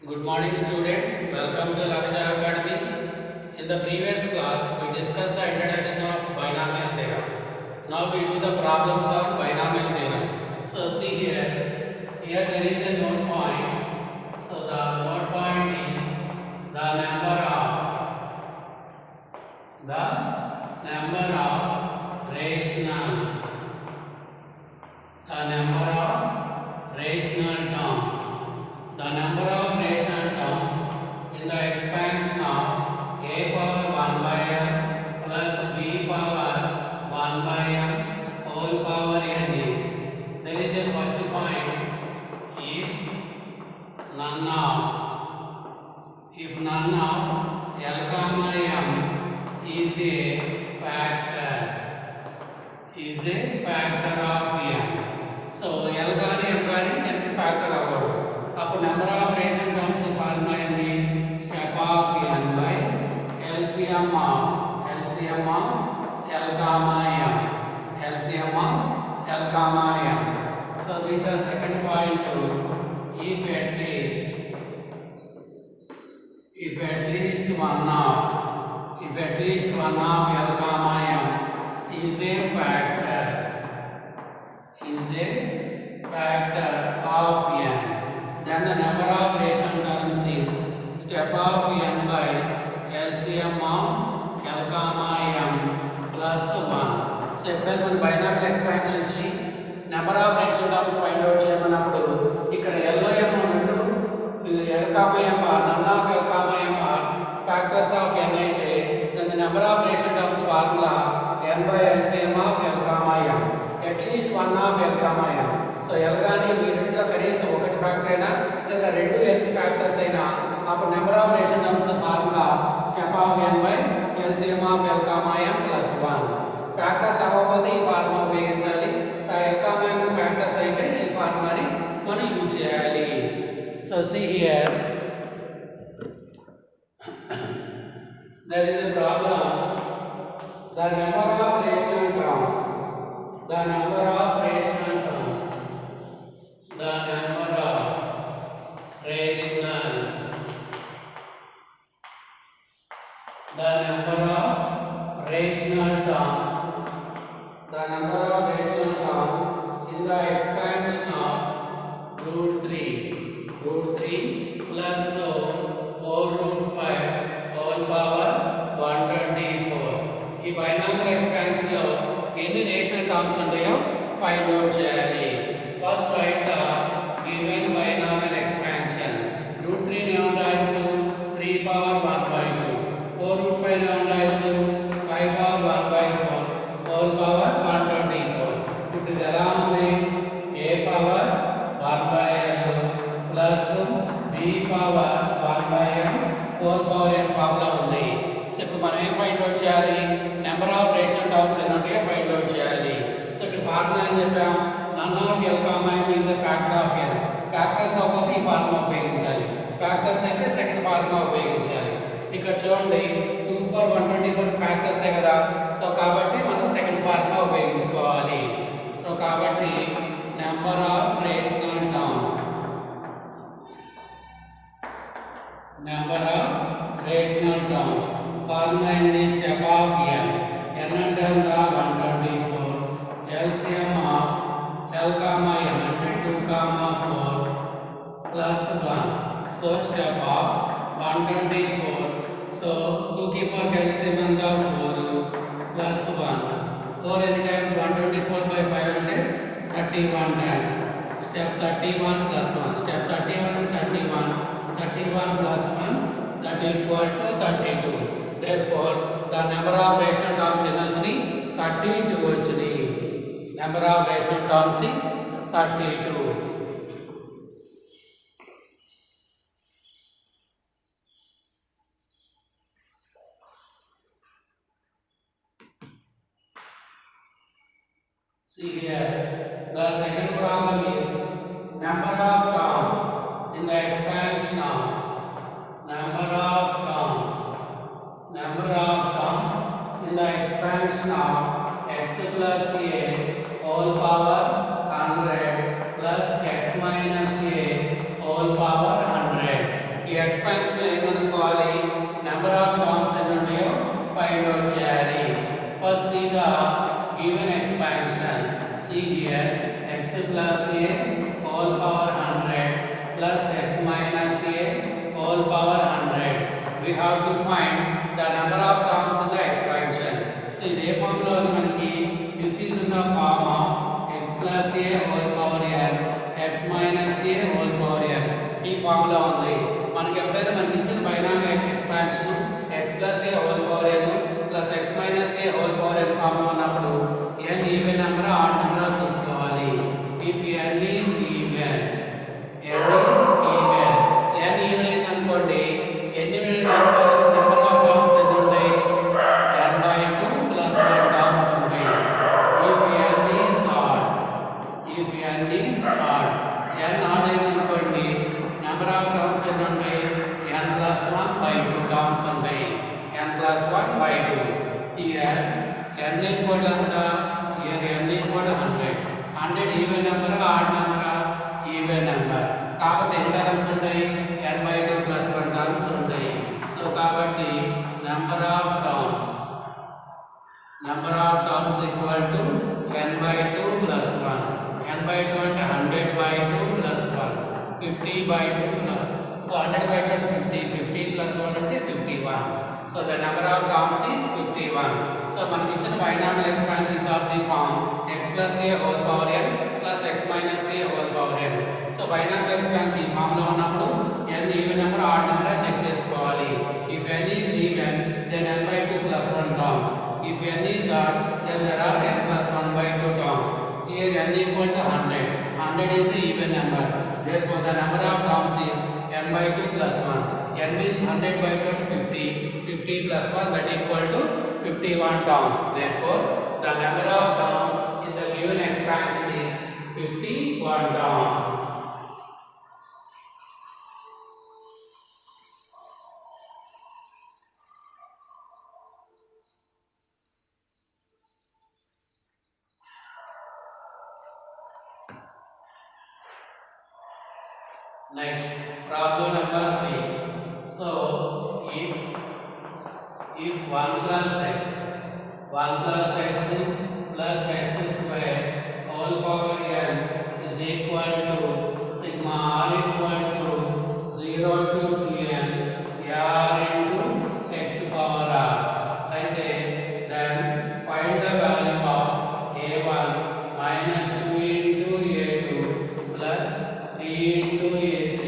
Good morning students, welcome to Laksha Academy. In the previous class, we discussed the introduction of binomial theorem. Now we do the problems on binomial theorem. So see here there is a node point. So the node point is the number of rational terms. The number of rational terms in the expansion of a power 1 by m plus b power 1 by m whole power n is. There is a first point. If none of L comma m is a factor of n. So L గాని m గాని n కి factor అవ్వడు. అప్పుడు number of ration terms formula ఏంది? Step of n by LCM of L comma m. LCM of L comma m. So with the second point, if at least one of L comma m is a factor of n, then the number of rational terms is step of n by LCM of L comma m plus 1. So ఎప్పుడైతే మనం binomial expansion ఇచ్చి number of rational terms find out చేయమన్నప్పుడు ఇక్కడ L m రెండు L comma m none of L comma m factors of n అయితే then the number of rational terms formula n by LCM of L comma m, at least one of L comma m. So L గాని ఈ రెండిలో కనీసం ఒకటి factor అయినా లేదా రెండు n factors అయినా అప్పుడు number of rational terms formula step of n by LCM of L comma m plus 1. Factors అవ్వకపోతే ఈ ఫార్ములా ఉపయోగించాలి. L comma m ఫ్యాక్టర్స్ అయితే ఈ ఫార్ములాని మనం యూజ్ చేయాలి. So see here there is a problem. The number of rational terms the number of rational terms in the expansion of root 3 plus 4 root 5 whole power 124. ఈ binomial expansion లో ఎన్ని rational terms ఉంటాయో find out చేయాలి. First write the given binomial expansion. Root 3 ని ఏమని రాయొచ్చు? 3 power 1 by 2. 4 route 5 ని ఏమని రాయొచ్చు? 5 పవర్ 1 by 4 హోల్ పవర్ 124. ఇప్పుడు ఇది ఎలా ఉంది? a power 1 by l plus b power 1 by m whole power n formula ఉంది. సో ఇప్పుడు మనం ఏం ఫైండ్ అవుట్ చేయాలి? నెంబర్ ఆఫ్ రేషనల్ టర్మ్స్ ఎన్ని ఉంటాయో ఫైండ్ అవుట్ చేయాలి. సో ఇక్కడ ఫార్ములా ఏం చెప్పాం? None of L comma m is a factor of n. Factors అవ్వకపోతే ఈ ఫార్ములా ఉపయోగించాలి. ఫ్యాక్టర్స్ అయితే సెకండ్ ఫార్ములా ఉపయోగించాలి. ఇక్కడ చూడండి 2 for 124 ఫ్యాక్టర్సే కదా. సో కాబట్టి మనం సెకండ్ ఫార్ములా ఉపయోగించుకోవాలి. సో కాబట్టి number of rational terms formula ఏంది? Step of n. n అంటే ఎంత? 124. LCM of L comma m అంటే 2 comma 4 plus 1. So step of 124. So 2 కి 4 LCM ఎంత? 4 plus 1. 4 ఎన్ని టైమ్స్? 124 by 5 అంటే 31 టైమ్స్. Step 31 plus 1. స్టెప్ 31 అంటే 31 plus 1 that equal to 32. Therefore the number of rational terms ఎన్ని వచ్చినాయి? 32 వచ్చినాయి. Number of rational terms is 32. See here, the second problem is number of terms in the expansion of in the expansion of x plus a whole power 100 plus x minus a whole power 100. Expansion ఏం కనుక్కోవాలి number of terms ఎన్ని ఉన్నాయో find out చేయాలి first see the given expansion see here x plus a whole power 100 plus x minus a whole power 100 we have to find the number of terms in the expansion so ఇదే form లో మనకి this is in the form of x plus a whole power n x minus a whole power n ఈ form లో ఉంది మనకి ఎప్పుడైనా మనకి ఇచ్చిన binomial expansion x plus a whole power n plus x minus a whole power n form లో ఉన్నప్పుడు n even number odd number చూసుకోవాలి if n is even n even అయితే అనుకోండి ఎన్ని నెంబర్ ఆఫ్ టర్మ్స్ ఎన్ని ఉంటాయి n by 2 plus 1 టర్మ్స్ ఉంటాయి if n is odd n odd అయితే అనుకోండి నెంబర్ ఆఫ్ టర్మ్స్ ఎన్ని ఉంటాయి n plus 1 by 2 టర్మ్స్ ఉంటాయి n plus 1 by 2 here n equal to here n equal to 100 even number odd number even number కాబట్టి ఎన్ని terms ఉంటాయి n by 2 plus 1 terms ఉంటాయి so కాబట్టి number of terms equal to n by 2 plus 1 n by 2 అంటే 100 by 2 plus 1 50 by 2 plus so 100 by 2 50 50 plus 1 అంటే 51 so the number of terms is 51 so మనకి ఇచ్చిన binomial expansion is of the form x plus a whole power n plus x minus a whole power n so binomial expansion ఈ form లో ఉన్నప్పుడు n even number odd number check చేసుకోవాలి if n is even then n by 2 plus 1 terms if n is odd then there are n plus 1 by 2 terms here n equal to 100 is the even number therefore the number of terms is n by 2 plus 1 n means 100 by 2 50 plus 1 that equal to 51 terms therefore the number of terms in the given expansion is 51 terms next problem number 3 so if 1 plus x plus x square whole power n is equal to sigma r equal to 0 to 2n r into x power r అయితే then find the value of a1 minus 2 into a2 plus 3 into a3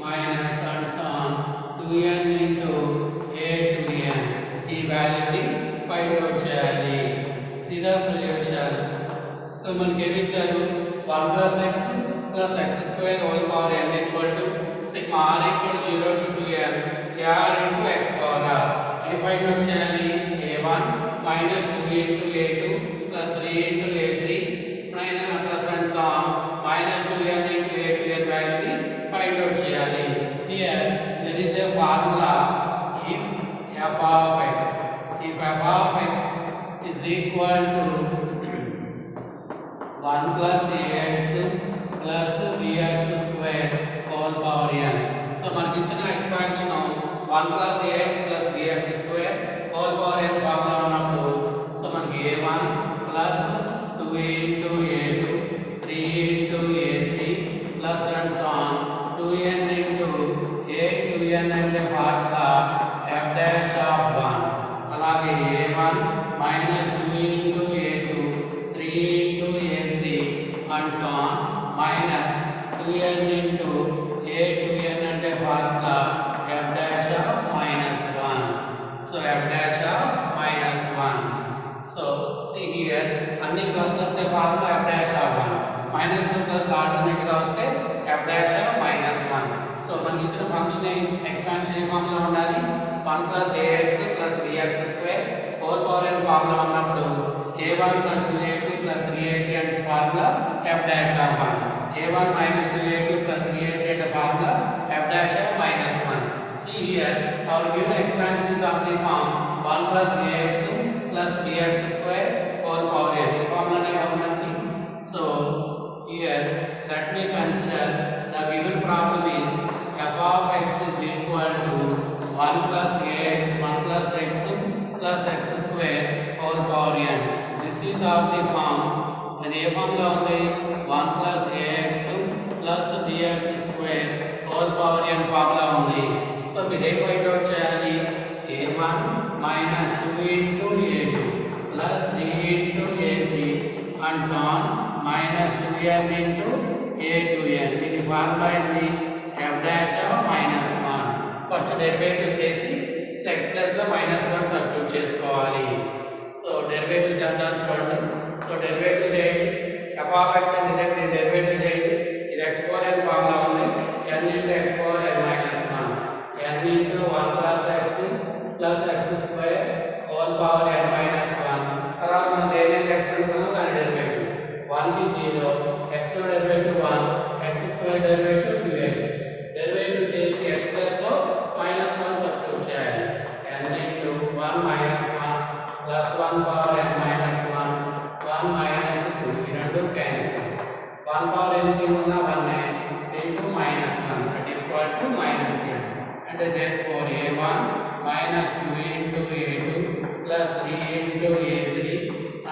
minus and so on 2n into a to n ఈ వాల్యూని find out చేయాలి see the solution so మనకి ఏమి ఇచ్చారు 1 plus x plus x square whole power n equal to sigma r equal to 0 to 2n r into x power r A find out చేయాలి a1 minus 2 into a2 plus 3 into a3 minus plus and so on minus 2n into a to n వాల్యూని find out చేయాలి here there is a formula if f of x is equal to 1 plus ax plus bx square whole power n so మనకి ఇచ్చిన expansion 1 plus ax plus bx square whole power n form లో ఉన్నప్పుడు so మనకి a1 plus 2 into a2 3 into a3 plus and so on 2n into a to n అంటే formula f dash of 1 అలాగే a1 minus 2 into a2 3 into a3 and so on minus 2n into a to n అంటే formula f dash of minus 1 so f dash of minus 1 so see here అన్ని plus వస్తే formula f dash of 1 minus 2 plus alternate గా వస్తే f dash of minus 1 so మనకి ఇచ్చిన function expansion ఏ form లో ఉండాలి 1 plus ax plus bx square whole power n form లో ఉన్నప్పుడు a1 plus 2a2 plus 3a3 అంటే formula f dash of 1 a1 minus 2a2 plus 3a3 అంటే formula f dash of minus 1 see here our given expansion is of the form 1 plus ax plus bx square whole power n ఈ ఫార్ములానే మనకి so here let me consider the given problem is f of x is equal ఇది ఏ formula ఉంది 1 plus ax plus dx square whole power n formula ఉంది. So మీరు ఏ find out చేయాలి a1 minus 2 into a2 plus 3 into a3 and so on minus 2n into a2n. దీని formula ఏంటి f dash minus 1. First derivative చేసి x plus లో minus 1 substitute చేసుకోవాలి. So derivative చేద్దాం చూడండి. సో డెరివేటివ్ చేయండి f ఆఫ్ x అంటే దీని డెరివేటివ్ చేయండి. ఇది x పవర్ n ఫార్ములా ఉంది n into x power n minus 1 n into 1 plus x plus x square whole power n minus 1. తర్వాత మనం దేని x అనుకున్నాం దాని డెరివేటివ్ 1 కి 0 x derivative 1 x square derivative 2x. Derivative చేసి x ప్లస్ లో minus 1 substitute చేయాలి. n into 1 minus 1 plus 1 power n minus 1 1 minus 2 ఈ రెండు క్యాన్సిల్. 1 పవర్ ఎనీథింగ్ ఉన్నా 1 into minus 1 that equal to minus n. అంటే therefore a1 minus 2 into a2 plus 3 into a3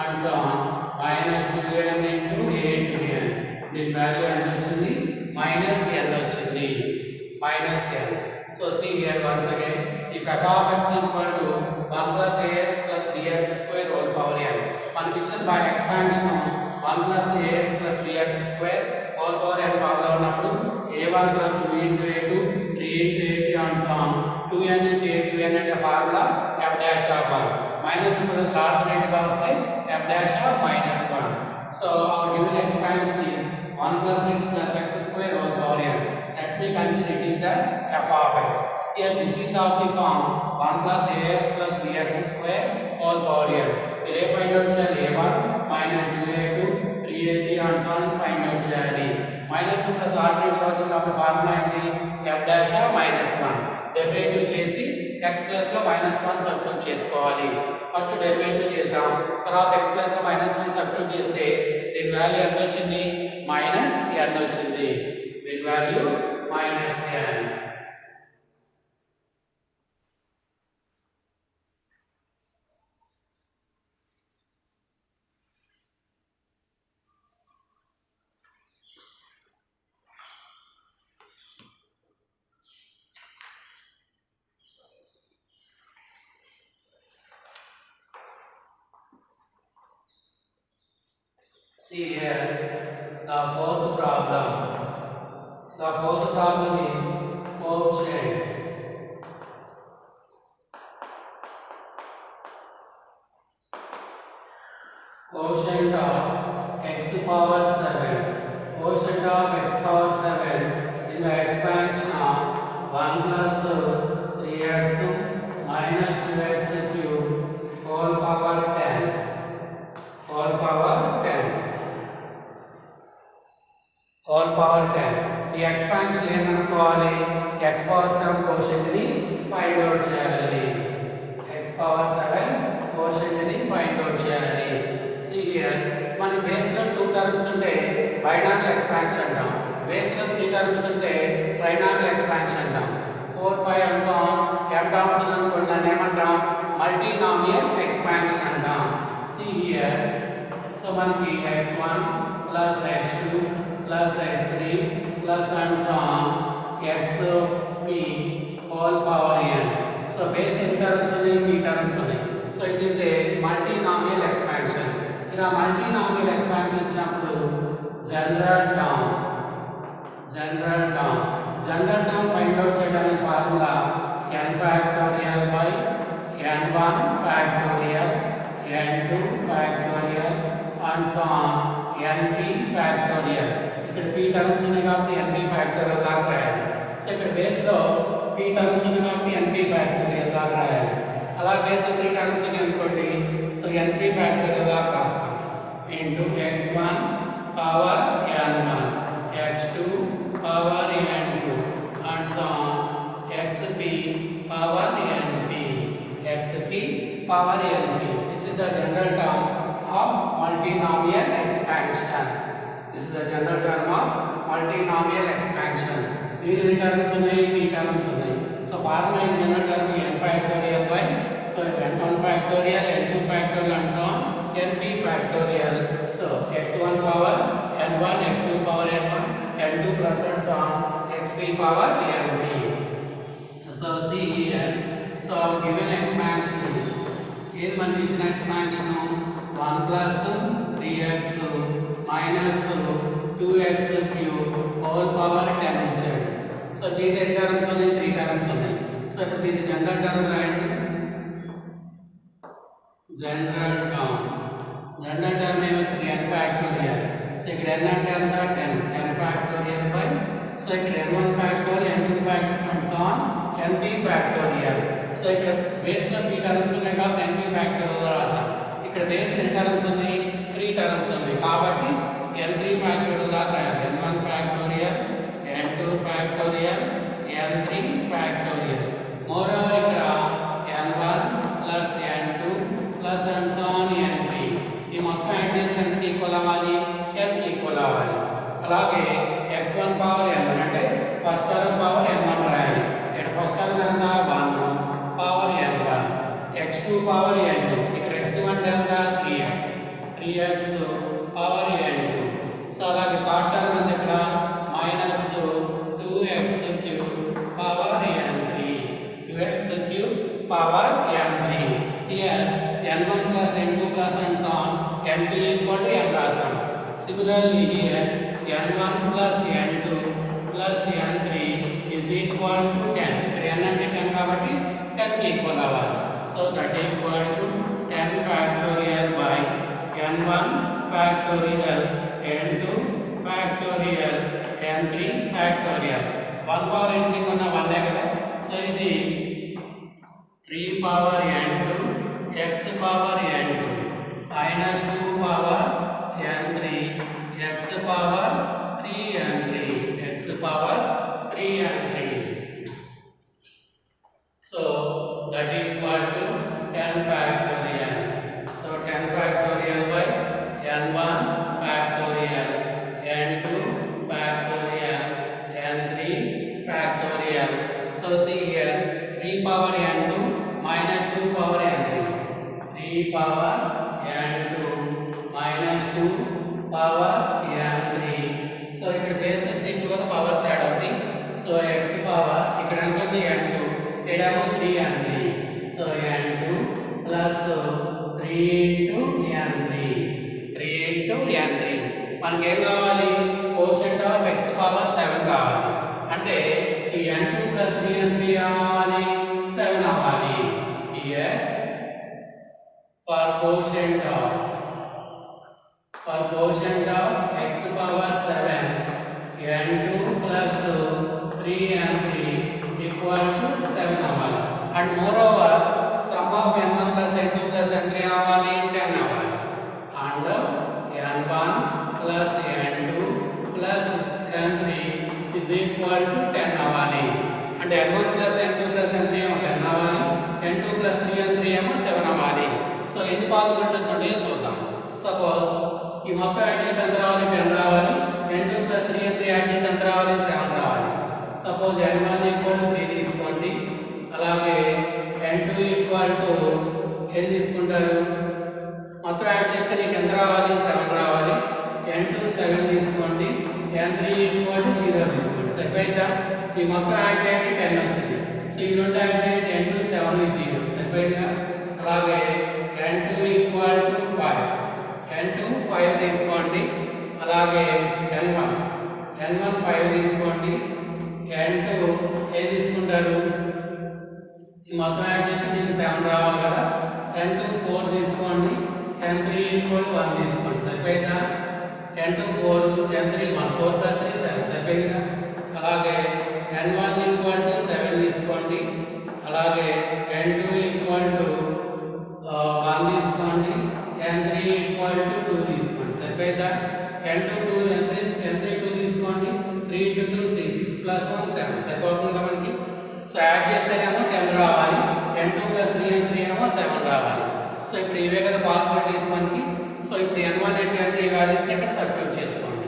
and so on minus 2n into a2n. దీని value ఎంత వచ్చింది minus n వచ్చింది minus n. So see here once again if f of x equal to 1 plus ax plus dx square whole power n. మనకి ఇచ్చిన by expansion 1 plus ax plus dx square whole power n formula ఉన్నప్పుడు a1 plus 2 into a2 3 into a3 and so on 2n into a2n అంటే formula f dash of 1 minus plus alternate గా వస్తే f dash of minus 1. So our given expansion is 1 plus x plus x square whole power n. Let me consider it is as f of x. Here this is of the form 1 plus ax plus bx square whole power n. మీరు ఏ find out చేయాలి a1 minus 2a2 3a3 and so on find out చేయాలి. Minus 2 plus alternate గా వచ్చిన కాబట్టి formula ఏంటి f dash of minus 1. Derivative చేసి x plus లో మైనస్ 1 సబ్స్టిట్యూట్ చేసుకోవాలి. ఫస్ట్ డెరివేటివ్ చేసాం తర్వాత x ప్లస్ లో మైనస్ 1 సబ్స్టిట్యూట్ చేస్తే దీని వాల్యూ ఎంత వచ్చింది మైనస్ n వచ్చింది. దీని value minus n. See here the fourth problem. The fourth problem is coefficient. Quotient of x power 7. Quotient of x power 7 in the expansion of 1 plus 3x minus 2x cube whole power 10. Whole power 10. Whole power 10. ఈ expansion ఏమనుకోవాలి x power 7 quotient ని find out చేయాలి. x power 7 quotient ని find out చేయాలి. See here మన base లో 2 terms ఉంటే binomial expansion అంటాం. బేస్ లో 3 టర్మ్స్ ఉంటే ట్రైనామియల్ ఎక్స్పాన్షన్ అంటాం. 4 5 and so on m terms అనుకోండి దాన్ని ఏమంటాం మల్టీనామియల్ ఎక్స్పాన్షన్ అంటాం. See here so మనకి x1 plus x2 plus x3 plus and so on xp whole power n. So base n terms ఉన్నాయి p terms ఉన్నాయి. So it is a multinomial expansion. ఇలా multinomial expansion ఇచ్చినప్పుడు general term find out చేయడానికి formula n factorial by n1 factorial n2 factorial and so on np factorial. ఇక్కడ p terms ఉన్నాయి కాబట్టి np factorial దాకా రాయాలి. So ఇక్కడ బేస్ లో p టర్మ్స్ ఉన్నాయి కాబట్టి np ఫ్యాక్టోరియల్ దాకా రాయాలి. అలా బేస్ లో 3 టర్మ్స్ ఉన్నాయి అనుకోండి సో np ఫ్యాక్టోరియల్ దాకా రాస్తాం into x1 power n1 x2 power n2 and so on xp power np xp power np. This is the general term of multinomial expansion. This is the general term of multinomial expansion. దీని terms ఉన్నాయి p terms ఉన్నాయి. So formula in general term n factorial by so n1 factorial n2 factorial and so on np factorial. So x1 power n1, x2 power n1, n2 plus and so on xp power np. So see here, so our given expansion is here మనకి ఇచ్చిన expansion 1 plus 3x minus 2x cube whole power 10 ఇచ్చాడు. So దీంట్లో ఎన్ని terms ఉన్నాయి? 3 terms ఉన్నాయి. So ఇప్పుడు దీన్ని general term రాయండి. జనరల్ టర్మ్ ఏమొచ్చింది? n factorial. సో ఇక్కడ n అంటే ఎంత? 10 ఫ్యాక్టోరియల్ బై, సో ఇక్కడ n1 factorial, n2 factorial and so on np factorial. So ఇక్కడ బేస్ లో 3 టర్మ్స్ ఉన్నాయి కాబట్టి np ఫ్యాక్టోరియల్ రాసాం. ఇక్కడ బేస్ ఎన్ని టర్మ్స్ ఉన్నాయి? 3 టర్మ్స్ ఉన్నాయి కాబట్టి n3 ఫ్యాక్టోరియల్ లా రాయాలి. n1 factorial, n2 factorial, n3 factorial. Moreover ఇక్కడ n1 plus n2 plus and so on np. ఈ మొత్తం యాడ్ చేస్తే n కి ఈక్వల్ అవ్వాలి, n కి ఈక్వల్ అవ్వాలి. అలాగే x1 పవర్ n1 అంటే ఫస్ట్ టర్మ్ పవర్ n1 రాయాలి. ఇక్కడ ఫస్ట్ టర్మ్ ఎంత? 1 power n1, x2 power n2. ఇక్కడ x2 అంటే ఎంత? 3x power n2. సో అలాగే థర్డ్ టర్మ్ ఎంత? ఇక్కడ minus 2x cube power n3, 2x cube power n3. Here n1 plus n2 plus and so on np equal to n రాసాం. Similarly here n1 plus n2 plus n3 is equal to 10. ఇక్కడ n అంటే 10 కాబట్టి 10 కి equal అవ్వాలి. So that equal to 10 factorial by n1 factorial, n2 factorial, n3 factorial. 1 power anything ఉన్న 1 కదా. So ఇది 3 power n2 x power n2 minus 2 power n3 x power 3 n3 x power 3 n3. So that is equal to 10 factorial. So 10 factorial by n1 factorial, n2 factorial, n3 factorial. So see here 3 power n2 minus 2 power n3, 3 power n2 minus 2 power n3. So ఇక్కడ bases equal powers add అవుతాయి. So x power ఇక్కడ ఎంత ఉంది? n2, ఇక్కడేమో 3 n3. So n2 plus 3 into n3, 3 into n3. మనకి ఏం కావాలి? Quotient of x power 7 కావాలి. అంటే ఈ n2 ప్లస్ 3 n3 అవ్వాలి, 7 అవ్వాలి. Here for quotient of x power 7 n2 plus 3 n3 equal to 7 అవ్వాలి. And moreover sum of n1 plus n2 plus n3 అవ్వాలి, 10 అవ్వాలి. And n1 plus n2 plus n3 is equal to 10 అవ్వాలి. అంటే n1 plus n2 plus n3 ఏమో 10 అవ్వాలి, n2 plus 3 n3 ఏమో 7 అవ్వాలి. So ఎన్ని పాసిబిలిటీస్ ఉంటాయో చూద్దాం. సపోజ్ ఈ మొత్తం యాడ్ చేస్తే ఎంత రావాలి? 10 రావాలి. n2 plus 3 n3 యాడ్ చేస్తే ఎంత రావాలి? 7 రావాలి. సపోజ్ n1 ఈక్వల్ టు 3 తీసుకోండి. అలాగే n2 ఈక్వల్ టు ఏం తీసుకుంటారు? మొత్తం యాడ్ చేస్తే నీకు ఎంత రావాలి? 7 రావాలి. n2 7 తీసుకోండి. n3 ఈక్వల్ టు 0 తీసుకోండి. సరిపోయిందా? ఈ మొత్తం యాడ్ చేయండి 10 వచ్చింది. సో ఈ రెండు యాడ్ చేయండి n2 7 0. సరిపోయిందా? అలాగే n2 ఈక్వల్ టు 5, n2 5 తీసుకోండి. అలాగే n1 5 తీసుకోండి. n2 ఏం తీసుకుంటారు? ఈ మొత్తం యాడ్ చేస్తే నీకు 7 రావాలి కదా. n2 4 తీసుకోండి. n3 ఈక్వల్ టు 1 తీసుకోండి. సరిపోయిందా? n2 4, n3 1, 4 plus 3 7. సరిపోయిందా? అలాగే n1 ఈక్వల్ టు 7 తీసుకోండి. అలాగే n2 ఈక్వల్ టు 1 తీసుకోండి. n3 ఈక్వల్ టు 2 తీసుకోండి. సరిపోయిందా? n2 2, n3 2 తీసుకోండి. 3 into 2 6 plus 1 7. సరిపోతుందా మనకి? సో యాడ్ చేస్తేనేమో 10 రావాలి. n2 plus 3 n3 ఏమో 7 రావాలి. సో ఇప్పుడు ఇవే కదా పాసిబిలిటీస్ మనకి. సో ఇప్పుడు n1 and n3 వాల్యూస్ ఇక్కడ సబ్స్టిట్యూట్ చేసుకోండి.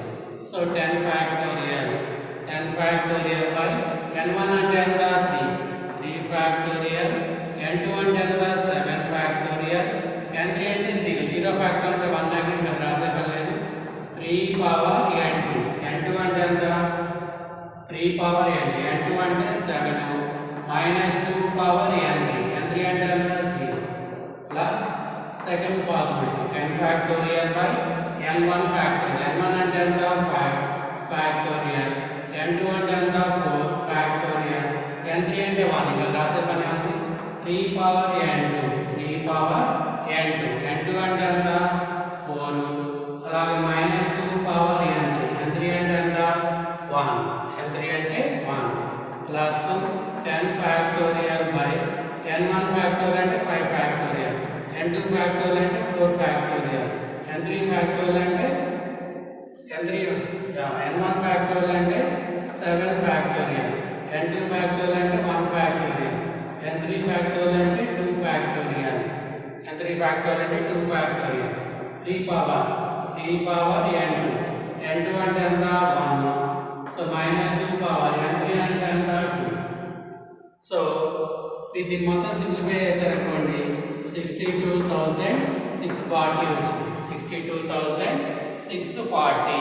సో 10 factorial by n1 అంటే ఎంత? 3 factorial, n2 అంటే ఎంత? 7 factorial, n3 అంటే 0 factorial n2 అంటే 7 minus 2 power n3 n3 అంటే ఎంత 0 plus second possibility n factorial by n1 factorial n1 అంటే ఎంత 5 factorial n2 అంటే ఎంత 4 factorial n3 అంటే 1 ఇక్కడ రాసే పని ఉంది 3 power n2 3 power n2 n2 అంటే ఎంత 4 అలాగే minus 2 power n3 n3 అంటే ఎంత 1 n3 అంటే 1 plus 10 factorial by n1 factorial అంటే 5 factorial n2 factorial అంటే 4 factorial n3 factorial అంటే n1 factorial అంటే 7 factorial n2 factorial అంటే 1 factorial n3 factorial అంటే 2 factorial n3 factorial అంటే 2 factorial 3 power n2 n2 అంటే ఎంత 1 సో minus 2 power n3 అంటే ఎంత 2 సో ఇది మొత్తం సింప్లిఫై చేశారనుకోండి 62,640 వచ్చింది 62,640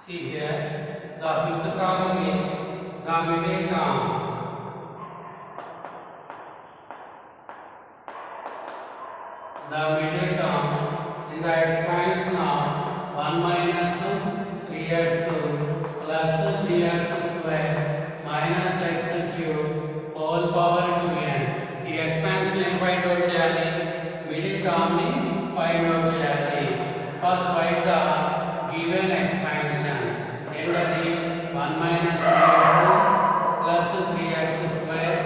See here, the fifth problem is the middle term. The middle term in the expansion of 1 minus 3x plus 3x square minus x cube whole power 2n. ఈ expansion ni find out cheyali, middle term ni find out cheyali. First write the given expansion ఏంటది 1 minus 3x plus 3x square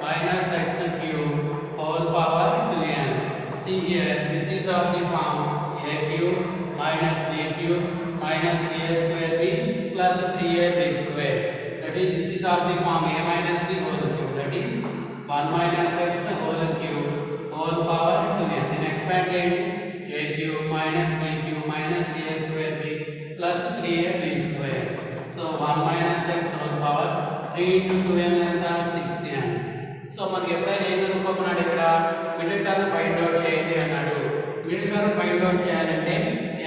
minus x cube whole power 2n. See here, this is of the form a cube minus b cube minus 3a square b plus 3ab square. That is, this is of the form a minus b whole cube. That is 1 minus x whole cube whole power 2n. Then expand it a cube minus b cube minus 3a square b plus 3ab square. So 1 minus x whole power 3 into 2n ఎంత 6n. So మనకి ఎప్పుడైనా ఏం కనుక్కోమన్నాడు ఇక్కడ middle term find out చేయండి అన్నాడు. Middle term find out చేయాలంటే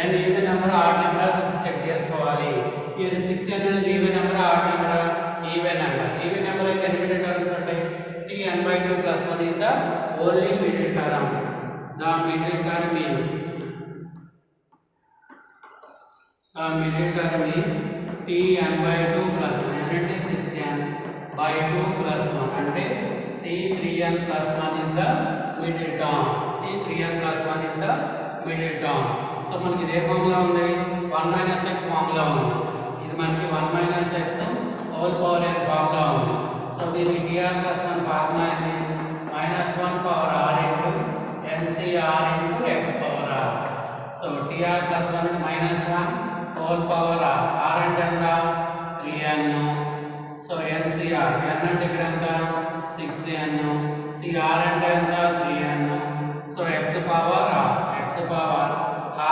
n even number odd number check చేసుకోవాలి. ఈ 6n అనేది even number odd number even number. Even number అయితే ఎన్ని మిడిల్ టర్మ్స్ ఉంటాయి? tn/2 plus 1 is the only middle term. The middle term is tn/2 plus 1 అంటే 6n by 2 plus 1 అంటే t3n plus 1 is the middle term. t3n plus 1 is the middle term. So మనకి ఇదే formula ఉంది 1 minus x formula ఉంది. ఇది మనకి 1 minus x whole power n formula ఉంది. So దీనికి tr plus 1 ఫార్ములా ఏంటి? -1 power r into ncr into x power r. So tr plus 1 అంటే -1 whole power r. r అంటే ఎంత 3n. సో ncr n అంటే ఇక్కడ ఎంత 6n. cr అంటే ఎంత 3n. So x power r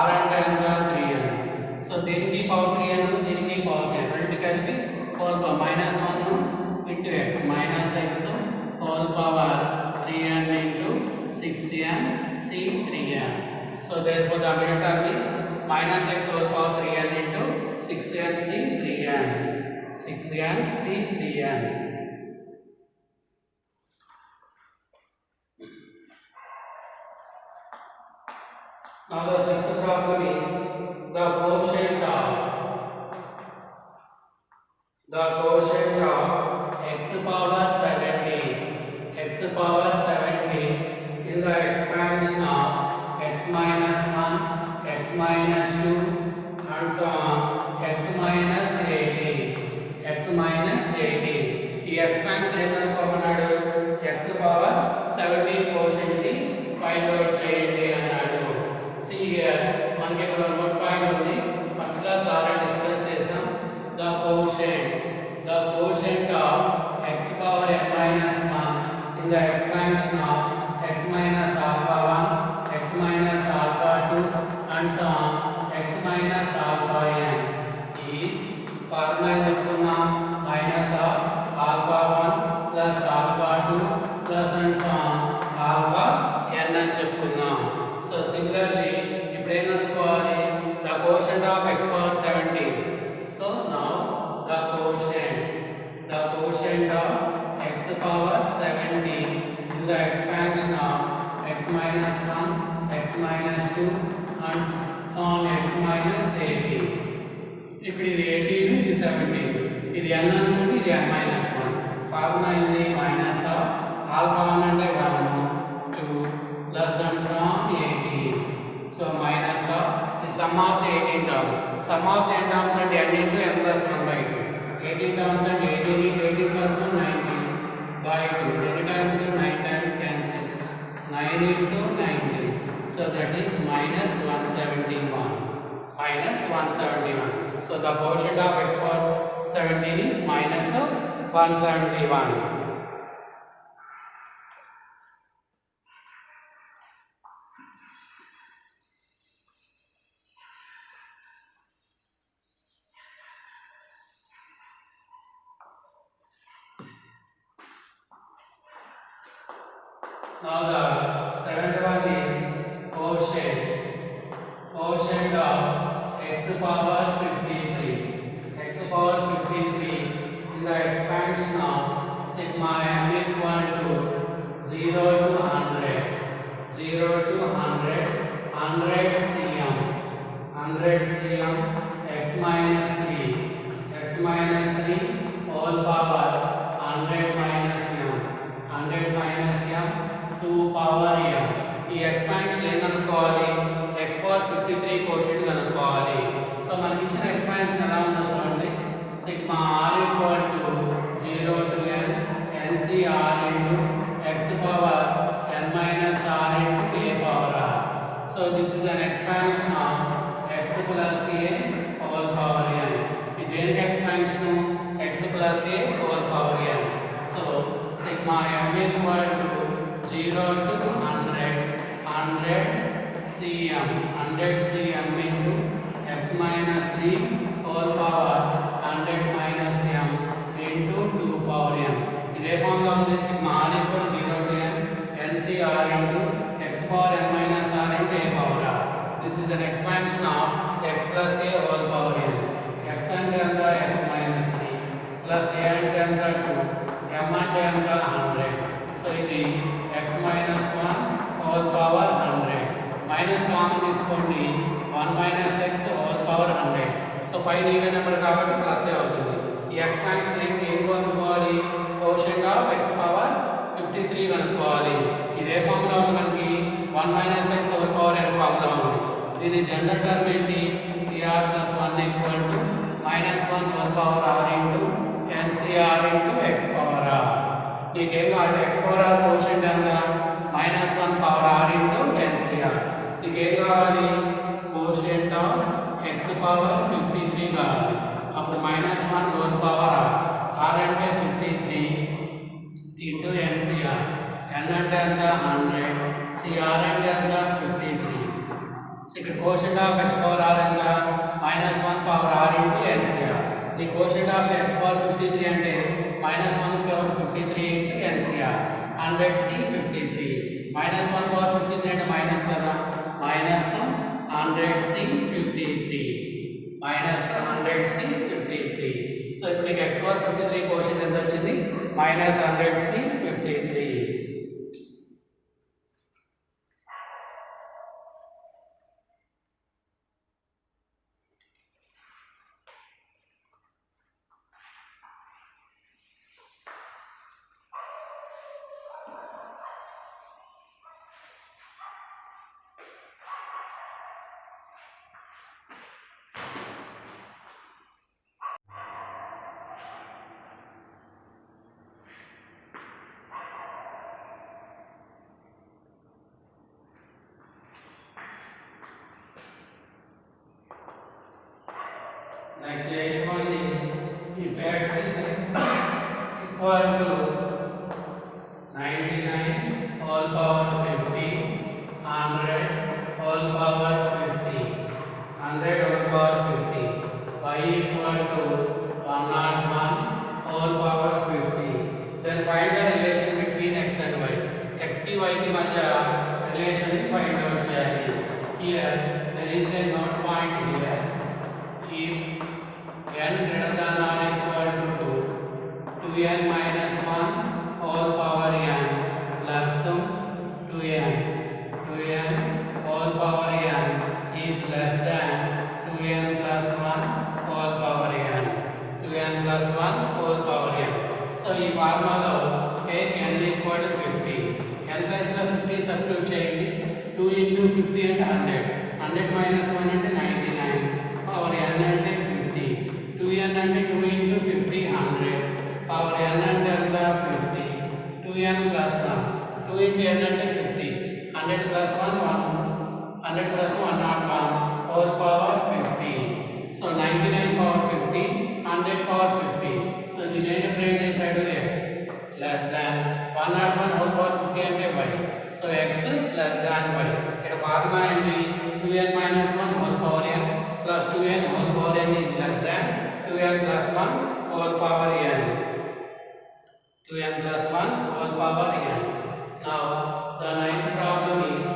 r అంటే ఎంత 3n. సో దీనికి పవర్ 3n దీనికి పవర్ 3n రెండు కలిపి whole power -1 into x minus x whole power 3n into 6n c 3n. So therefore the middle term is minus x whole power 3n into 6n c 3n. 6n c 3n. Now the sixth problem is the quotient of x power 70 in the expansion of x minus 1, x minus 2 and so on, x minus 80. ఈ expansion ఏం కనుక్కోమన్నాడు? x power 70 quotient ని find out చేయండి అన్నాడు. See here, మనకి ఇక్కడ note point ఉంది. First ఇప్పుడు ఇది 18 ఇది 17 ఇది n అనుకోండి ఇది n మైనస్ 1 ఫార్ములా ఇది మైనస్ ఆఫ్ ఆల్ఫా 1 అంటే 1 2 plus and some 18 so minus of the sum of the 18 terms. Sum of the n terms and n into n plus 1 by 2. 18 terms and 18 into 18 plus 1 19 by 2. 10 times 9 times cancel. 9 into 19. So that is minus 171. Minus 171. So the quotient of x power 17 is minus 171. Now the seventh one is quotient. Quotient of x power 53. X power 53 in the expansion of sigma m equal to 0 to 100. 0 to 100. 100 cm. 100 cm x minus 3. X minus 3 whole power 100 minus m. 100 minus m 2 power m. ఈ expansion ఏం కనుక్కోవాలి x power 53 quotient కనుక్కోవాలి so మనకి ఇచ్చిన expansion ఎలా ఉందో చూడండి sigma r equal to 0 to n ncr into x power n minus r into a power r so this is an expansion of x plus a whole power n ఇది దేనికి expansion x plus a whole power n so sigma m equal to 0 to 100 cm 100 cm into x minus 3 whole power 100 minus m into 2 power m ఇదే form లో ఉంది sigma r equal to 0 to n ncr into x power n minus r into a power r this is an expansion of x plus a whole power n x అంటే ఎంత x minus 3 plus a అంటే ఎంత 2 m అంటే ఎంత 100 so ఇది x minus 1 whole power 100 minus common తీసుకోండి 1 minus x whole power 100 so పైన even number కాబట్టి ప్లస్ ఏ అవుతుంది ఈ ఎక్స్పాన్షన్ ఏం కనుక్కోవాలి కోషెంట్ ఆఫ్ x పవర్ 53 కనుక్కోవాలి ఇదే ఫార్ములా ఉంది మనకి 1 minus x whole power n formula ఉంది దీని జనరల్ టర్మ్ ఏంటి tr plus 1 equal to minus 1 whole power r into ncr into x power r నీకేం కావాలి x power r కోషెంట్ ఎంత minus 1 power r into ncr నీకేం కావాలి quotient of x power 53 కావాలి అప్పుడు minus 1 whole power r r అంటే 53 into ncr n అంటే ఎంత 100 cr అంటే ఎంత 53 సో ఇక్కడ quotient of x power r ఎంత minus 1 power r into ncr నీ కోషెంట్ ఆఫ్ x పవర్ 53 అంటే minus 1 power 53 into ncr 100 c 53 minus 1 power 53 అంటే మైనస్ కదా minus 100 c 53 minus 100 c 53 so ఇప్పుడు నీకు x పవర్ 53 కోషెంట్ ఎంత వచ్చింది minus 100 c 53 Next eighth one is if x is equal to 99 whole power 50 100 whole power 50 100 whole power 50 y equal to 101 whole power 50 then find the relation between x and y x की y की मध्य relation find out चाहिए here there is a note point here if n greater than or equal to 2 2n minus 1 whole power n plus 2n 2n whole power n is less than 2n plus 1 whole power into 50 అంటే 100. 100 minus 1 అంటే 99. Power n అంటే 50. 2n అంటే 2 into 50 100. Power n అంటే ఎంత 50. 2n plus 1. 2 into n అంటే 50. 100 plus 1 1. 100 plus 101. Whole power 50. So 99 power 50. 100 power 50. So the denominator frame side x less than 101 whole power 50 అంటే y. So x less than y. ఇక్కడ formula ఏంటి 2n minus 1 whole power n plus 2n whole power n is less than 2n plus 1 whole power n. 2n plus 1 whole power n. Now the ninth problem is,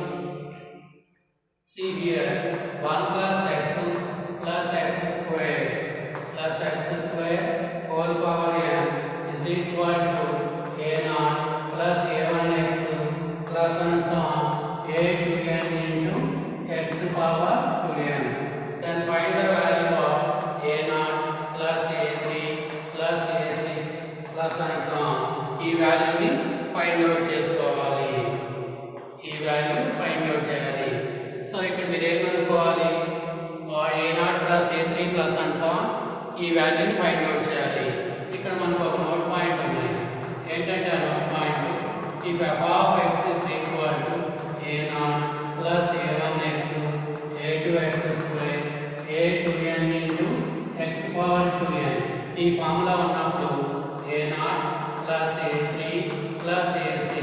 see here, 1 plus x square whole power n is equal to a0 plus a1x plus and so on a2n into x power 2n. Then find the value of a0 plus a3 plus a6 plus and so on. ఈ వాల్యూని find out చేసుకోవాలి. ఈ value find out చేయాలి. So ఇక్కడ మీరు ఏం కనుక్కోవాలి, a0 plus a3 plus and so on ఈ వాల్యూని ఫైండ్ అవుట్ చేయాలి. ఇక్కడ మనకు ఒక నోట్ పాయింట్ ఉంది. ఏంటంటే ఆ note point, if f of x is equal to a0 plus a1x a2x square a2n into x power 2n ఈ ఫార్ములా ఉన్నప్పుడు a0 plus a3 plus a6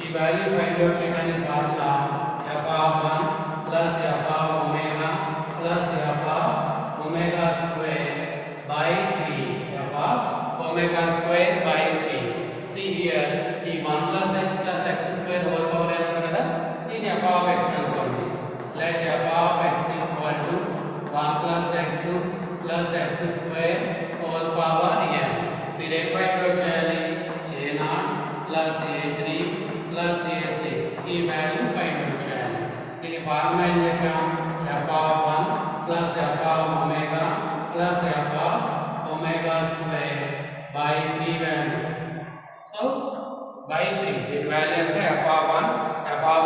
ఈ వాల్యూ ఫైండ్ అవుట్ చేయడానికి formula f of 1 plus f of omega plus f of omega square by 3. f of omega square by 3. See here, ఈ 1 plus x plus x square whole power n ఉంది కదా, దీని f of x అనుకోండి. Let f of x equal to 1 plus x square whole power n. మీరు ఏం find out చేయాలి, a0 plus a3 plus a6 ఈ value find out చేయాలి. దీని ఫార్ములా ఏం చెప్పాం, f of 1 plus f of omega plus f of omega square by 3 value. So by 3 దీని value అంటే f of 1 f of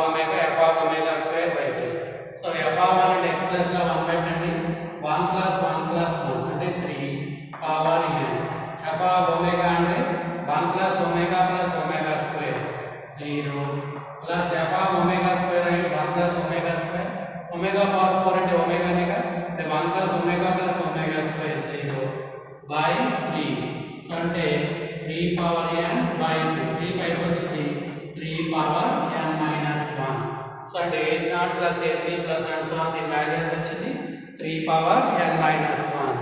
omega square by 3. So f of 1 అంటే x plus లో 1 పెట్టండి, 1 plus 1 అంటే 3 power n. f of omega అంటే 1 plus omega square 0 plus f of omega square అంటే 1 plus omega square omega power 4 అంటే omega నేగా, అంటే 1 plus omega square 0 by 3. So అంటే 3 power n by 3. 3 పైకి వచ్చింది 3 power n minus 1. సో అంటే a0 plus a3 plus and so on దీని value ఎంత వచ్చింది, 3 power n minus 1.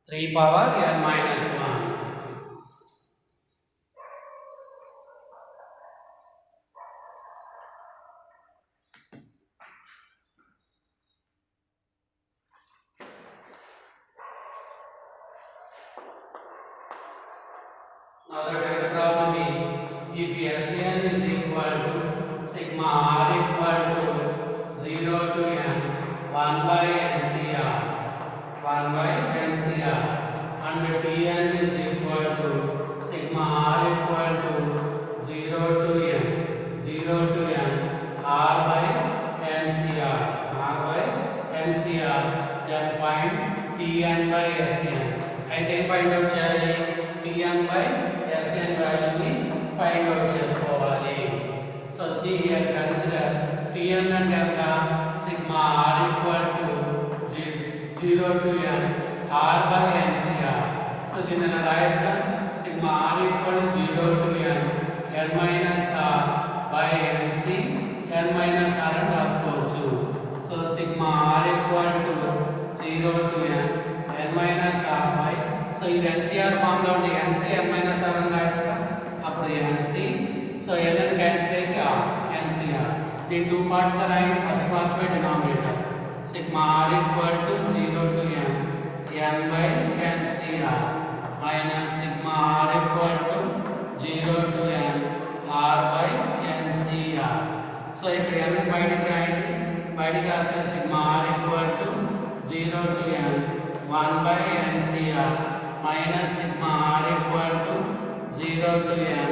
3 power n minus 1. Now the tenth problem is, if Sn is equal to sigma r equal to 0 to n 1 by NCR and Tn is equal to sigma r equal to 0 to n r by NCR, then find Tn by Sn. అయితే ఏం find out చేయాలి, Tn by Sn వాల్యూని find out చేసుకోవాలి. So see here, consider Tn అంటే ఎంత, sigma r equal to 0 to n r by NCR. So దీన్ని ఎలా రాయొచ్చు, sigma r equal to 0 to n minus r by nc n minus r అని రాసుకోవచ్చు. So sigma r equal to 0 to n minus r by, so ఇది NCR form లో ఉండే nc n minus r అని రాయొచ్చు. అప్పుడు nc, సో n క్యాన్సిల్ అయితే r NCR. దీని 2 పార్ట్స్ గా రాయండి. First part by denominator sigma r equal to 0 to n by NCR minus sigma r equal to 0 to n r by NCR. So ఇక్కడ n బయటికి రాయండి. బయటికి రాస్తే sigma r equal to 0 to n 1 by NCR minus sigma r equal to 0 to n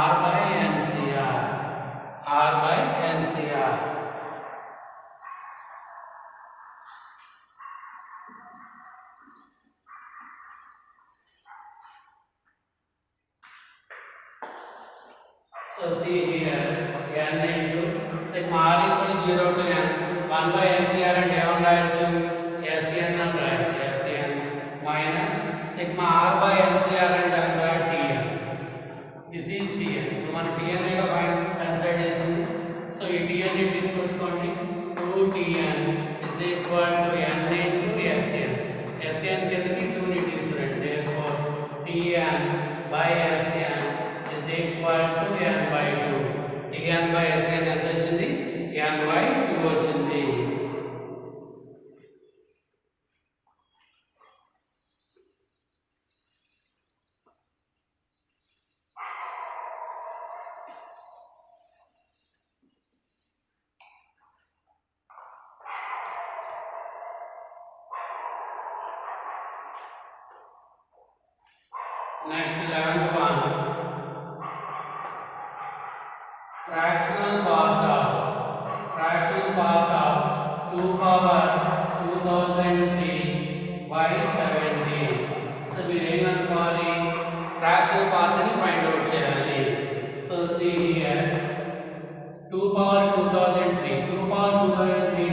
r by NCR. R by NCR. So see here, n into sigma r equal to 0 to n, 1 by NCR and n రాయొచ్చు, SN అని రాయొచ్చు, SN minus sigma r by NCR and n by TN. This is TN. ఇప్పుడు మనం TN గా find consider చేసింది. So ఈ TN ని తీసుకొచ్చుకోండి. 2TN is equal to n into SN. SN కిందకి 2 ని తీసుకురండి. Therefore TN by SN is equal to n by 2. TN by SN ఎంత వచ్చింది? n by 2 వచ్చింది. Next 11th one. Fractional part of 2 power 2003 by 17. So we ఏమనుకోవాలి, fractional part ని find out చేయాలి. So see here 2 power 2003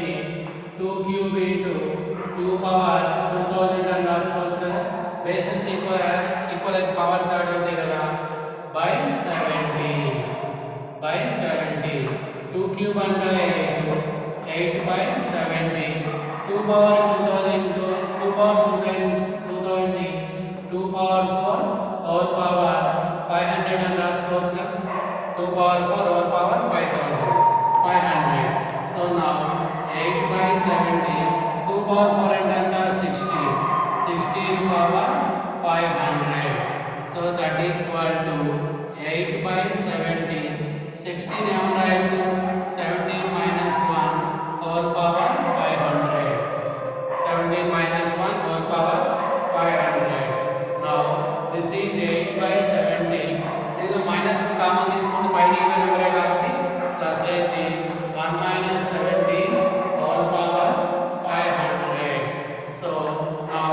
ని 2 cube into 2 power 2000 అని రాసుకోవచ్చు కదా. బేసిస్ ఈక్వల్ అయితే పవర్స్ యాడ్ అవుతాయి కదా. by 17 2 cube అంటే 8 by 17 2 power 2000 2 power 2000 ని 2 power 4 whole power 500 అని రాసుకోవచ్చు కదా. 2 power 4 whole power 5500. So now 8 by 17 2 power 4 అంటే ఎంత 16 power 500. So that equal to 8 by 17 16 ఏమో రాయొచ్చు 17 minus 1 whole power 500. 17 minus 1 whole power 500. Now this is 8 by 17. దీనిలో మైనస్ కామన్ తీసుకుంటే పైన ఈవెన్ నెంబరే కాబట్టి ప్లస్ అయితే 1 minus 17 whole power 500. So now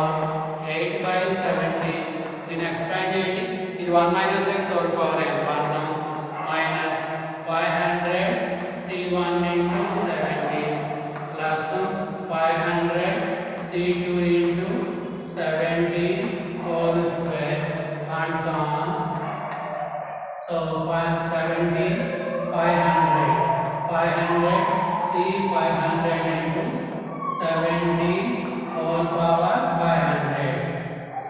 8 by 17 దీన్ని ఎక్స్పాండ్ చేయండి. ఇది 1 minus x whole power n 1 minus 500 c1 into 17 plus 500 c2 into 17 whole square and so on. So 17 500 c 500 into 17 whole power 500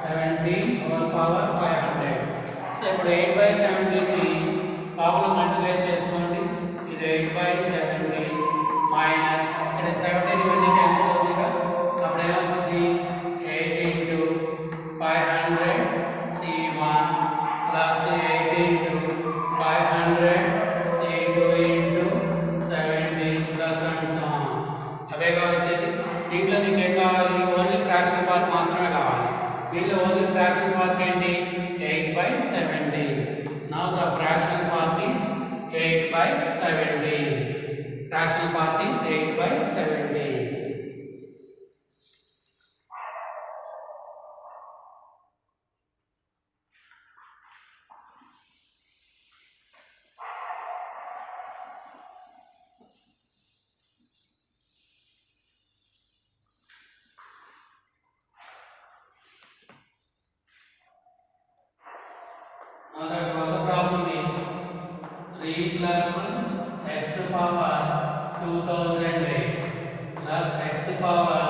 17 whole power 500. So ఇప్పుడు 8 by 17 ని లోపల multiply చేసుకోండి. ఇది 8 by 17 minus ఇక్కడ 17 ఇవన్నీ క్యాన్సిల్ అవుతుంది కదా. అప్పుడు ఏమొచ్చింది 8 into 500 c1 plus 8 into 500 c2 into 17 plus and so on. అవేగా వచ్చేది. దీంట్లో నీకు ఏం కావాలి, ఓన్లీ ఫ్రాక్షన్ పార్ట్ మాత్రమే కావాలి. దీంట్లో ఓన్లీ ఫ్రాక్షన్ పార్ట్ ఏంటి 8 by 17. Now the fractional part is 8 by 17. Fractional part is 8 by 17. Now the problem is 3 plus x power 2008 plus x power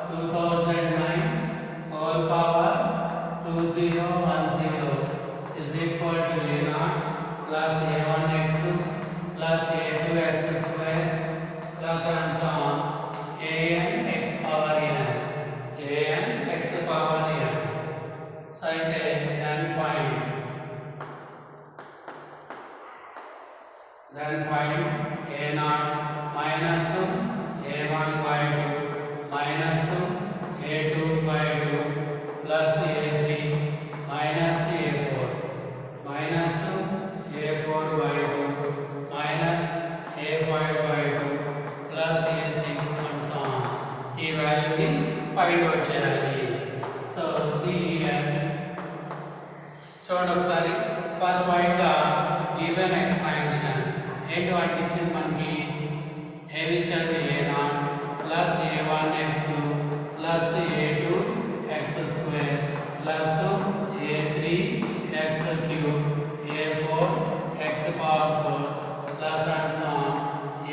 2009 whole power 2010 is equal to a0 plus a1x plus a2x square plus and so on an x power n. So అయితే then find a0 minus a1 by 2 minus a2 out చేయాలి. So see here చూడండి ఒకసారి. First find the given expansion. ఏంటి వాటికి ఇచ్చింది మనకి? ఏమి ఇచ్చారు? a0 plus a1x plus a2x square plus a3x cube a4x power 4 plus and so on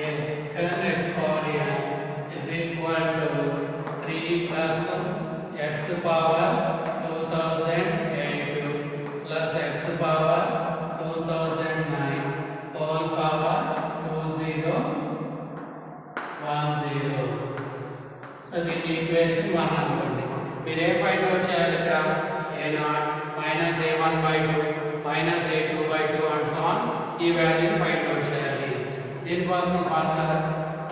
a10x power n is equal to 3 plus x power 2008 plus x power 2009 whole power 2010. So దీన్ని equation 1 అనుకోండి. మీరు ఏ find out చేయాలి ఇక్కడ? a0 minus a1/2 minus a2/2 and so on ఈ వాల్యూని find out చేయాలి. దీనికోసం further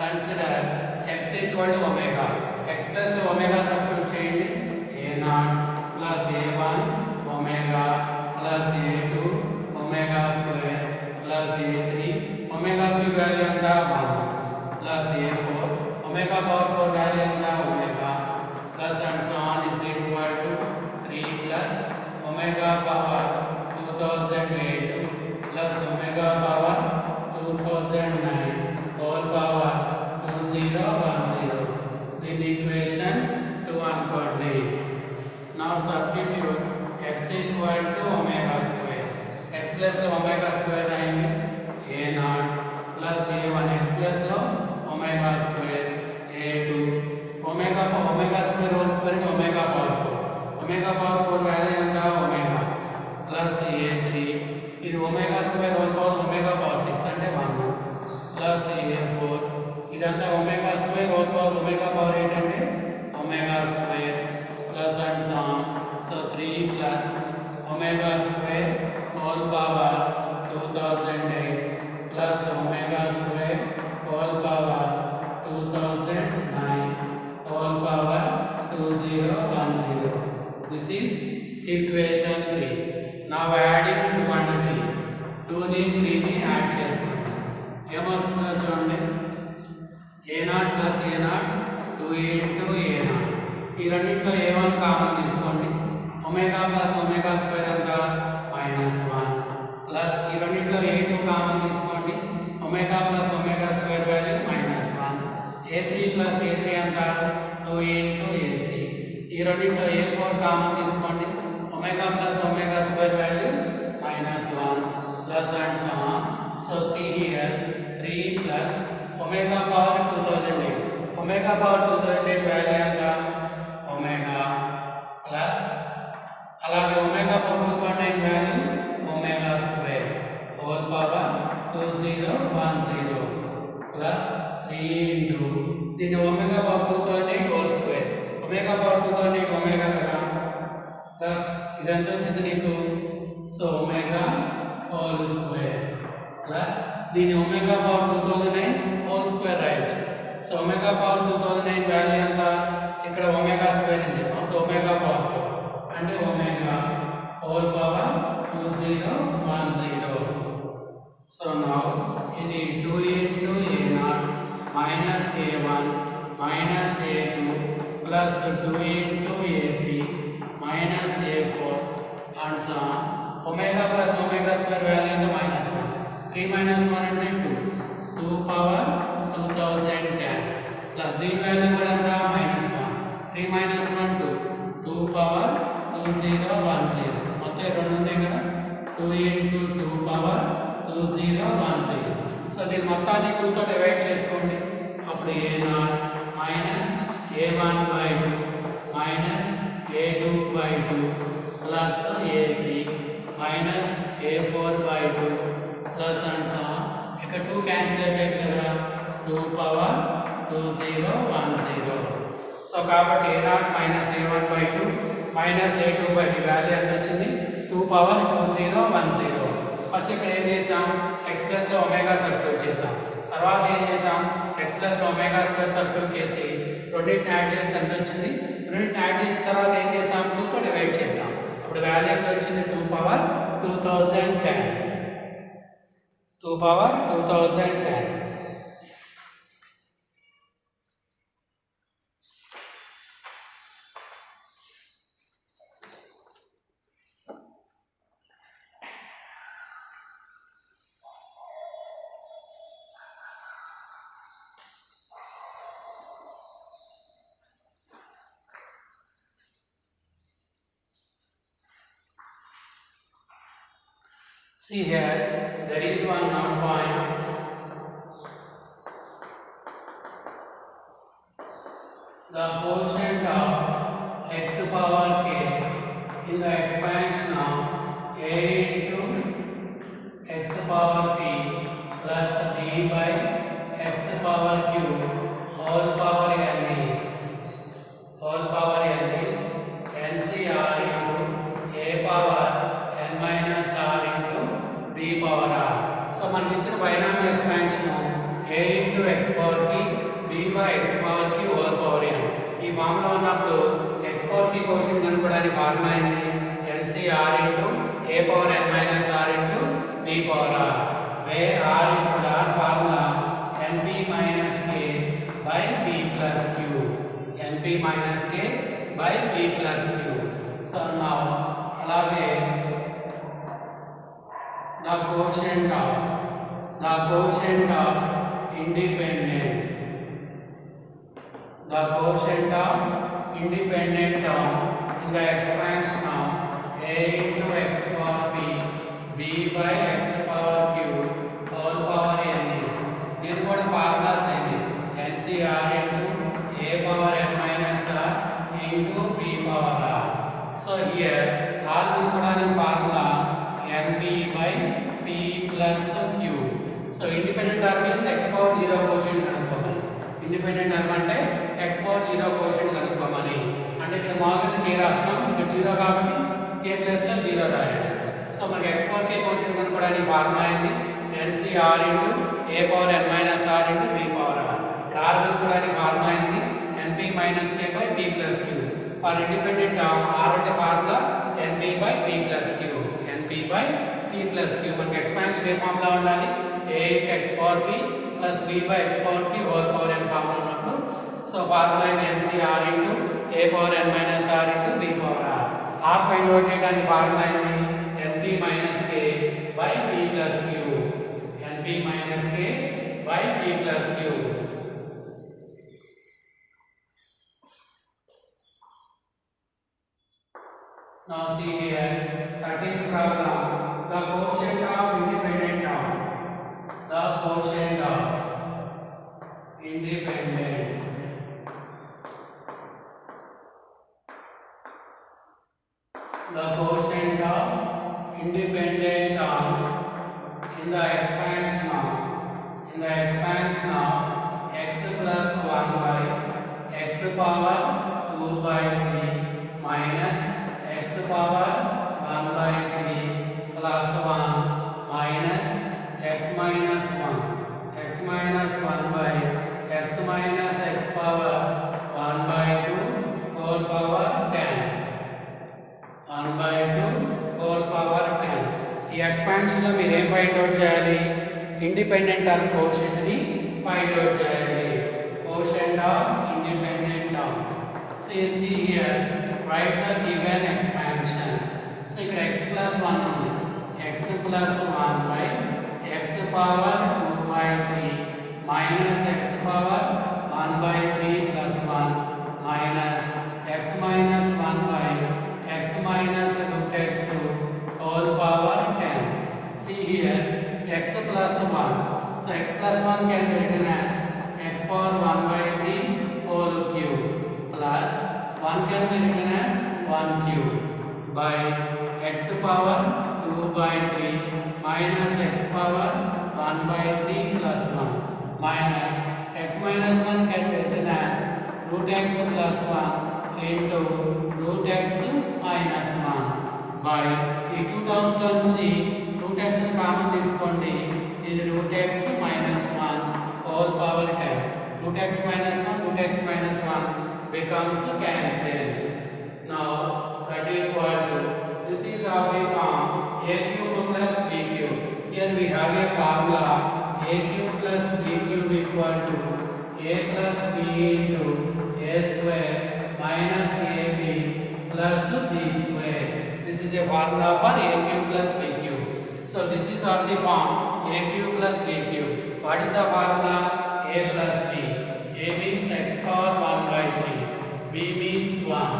consider x equal to omega. x plus omega substitute చేయండి. a0 plus a1 omega plus a2 omega square plus a3 omega cube value ఎంత? 1 plus a4 omega power 4 value ఎంత? Omega plus and so on is equal to 3 plus omega power 2008 plus omega power 2009 whole power 2010. దీని equation 2 అనుకోండి. Now substitute x equal to omega square. x plus omega square రాయండి. a0 plus a1 x plus omega square a2 omega square whole square into omega power 4. omega power 4 value ఎంత? omega plus a3 ఇది omega square whole power omega power 6 అంటే 1 plus a4 ఇదంతా omega square whole power omega power 8 అంటే omega square plus and so on. So 3 plus omega square whole power 2008 plus omega square whole power 2009 whole power 2010. This is equation 3. Now adding 2 and 3. 2 ని 3 ని add చేసుకుంటాం. ఏమొస్తుందో చూడండి. a0 plus a0 2 into a0. ఈ రెండిట్లో a1 common తీసుకోండి. Omega plus omega square ఎంత? -1 plus ఈ రెండిట్లో a2 కామన్ తీసుకోండి. Omega plus omega square value -1 a3 plus a3 ఎంత? 2 into a3. ఈ రెండిట్లో a4 కామన్ తీసుకోండి. Omega plus omega square value -1 plus and so on. So see here 3 plus omega power 2008. Omega power 2008 value ఎంత? Omega plus అలాగే omega power 2009 value omega square whole power 2010 plus 3 into దీన్ని omega power 2008 whole square. Omega power 2008 omega కదా plus ఇదంతా వచ్చింది నీకు. So omega whole square plus దీన్ని omega power 2009 whole square రాయొచ్చు. So omega power 2009 value ఎంత? ఇక్కడ ఒమేగా స్క్వేర్ అని చెప్పాం. ఒమేగా పవర్ 4 అంటే omega whole power 2010. So now ఇది 2 into a0 minus a1 minus a2 plus 2 into a3 minus a4 and so on. Omega plus omega square value into -1. 3 minus 1 అంటే 2 power 2010 plus దీని value కూడా ఎంత? -1. 3 minus 1 2 power 2010. మొత్తం రెండు ఉన్నాయి కదా. 2 into 2 power 2010. So దీని మొత్తాన్ని 2 తో డివైడ్ చేసుకోండి. అప్పుడు a0 minus a1/2 minus a2/2 plus a3 minus a4/2 plus and so on. ఇక్కడ 2 క్యాన్సిల్ అయిపోయింది కదా. 2 power 2010. సో కాబట్టి a0 minus a1/2 minus a2/2 value ఎంత వచ్చింది? 2 power 2010. ఫస్ట్ ఇక్కడ ఏం చేసాం? x ప్లస్ లో ఒమేగా సబ్స్టిట్యూట్ చేసాం. తర్వాత ఏం చేసాం? x ప్లస్ లో ఒమేగా స్క్వేర్ సబ్స్టిట్యూట్ చేసి రెండింటిని యాడ్ చేస్తే ఎంత వచ్చింది? రెండింటిని యాడ్ చేసిన తర్వాత ఏం చేసాం? 2 తో డివైడ్ చేసాం. అప్పుడు వాల్యూ ఎంత వచ్చింది? 2 power 2010. 2 power 2010. See here, there is one known point. The quotient of x power k in the expansion of a into x power p plus b by x power q whole power n is NCR into a power n minus r into b power r. So మనకి ఇచ్చిన binomial expansion a into x power p b by x power q whole power n. ఈ form లో ఉన్నప్పుడు x power p quotient కనుక్కోవడానికి formula ఏంటి? NCR into a power n minus r into b power r, where r equal r formula np minus k by p plus q. np minus k by p plus q. So now alage the quotient of independent term in the expansion of a into x power p b by x power q whole power n is దీని కూడా formulas ఏంటి? NCR into a power n minus r into b power r. So here r కనుక్కోవడానికి formula np by p plus q. So independent term is x power 0 quotient కనుక్కోమని. Independent term అంటే x power 0 quotient కనుక్కోమని. అంటే ఇక్కడ మామూలుగా k రాస్తాం, ఇక్కడ 0 కాబట్టి k ప్లస్ లో 0 రాయాలి. సో మనకి x power k quotient కనుక్కోవడానికి ఫార్ములా ఏంటి? NCR into a power n minus r into b power r. ఇక్కడ r కనుక్కోవడానికి ఫార్ములా ఏంటి? np minus k by p plus q. For independent term r అంటే formula np by p plus q. np by p plus q. మనకి expansion ఏ formula ఉండాలి? a into x power p plus b by x power q whole power n formula ఉన్నప్పుడు so formula ఇది NCR into a power n minus r into b power r. r find out చేయడానికి formula ఏంటి? np minus k by p plus q. np minus k by p plus q. Now see here, 13th problem. The quotient of independent term. The quotient of independent term in the expansion of x plus 1 by x power 2 by 3 minus x power 1 by 3 plus 1 minus x minus 1 by x minus x power 1 by 2 whole power 10. 1 by 2 whole power 10. ఈ expansion లో మీరు ఏం find out చేయాలి? Independent term quotient ని find out చేయాలి. Quotient of independent term. See here, write the given expansion. So ఇక్కడ x plus 1 ఉంది. x plus 1 by x power 2 by 3 minus x power 1 by 3 plus 1 minus x minus 1 by x minus root x whole power 10. See here, x plus 1. So x plus 1 can be written as x power 1 by 3 whole cube plus 1 can be written as 1 cube by x power 2 by 3 minus x power 1 by 3 plus 1 minus x minus 1 can be written as root x plus 1 into root x minus 1 by ఈ 2 terms లో నుంచి root x ని common తీసుకోండి. ఇది root x minus 1 whole power 10. root x minus 1 becomes cancelled. Now that equal to, this is how we form a cube plus b cube. Here we have a formula a cube plus b cube equal to a plus b into a square minus ab plus b square. This is a formula for a cube plus b cube. So this is of the form a cube plus b cube. What is the formula? A plus b. A means x power 1 by 3. B means 1.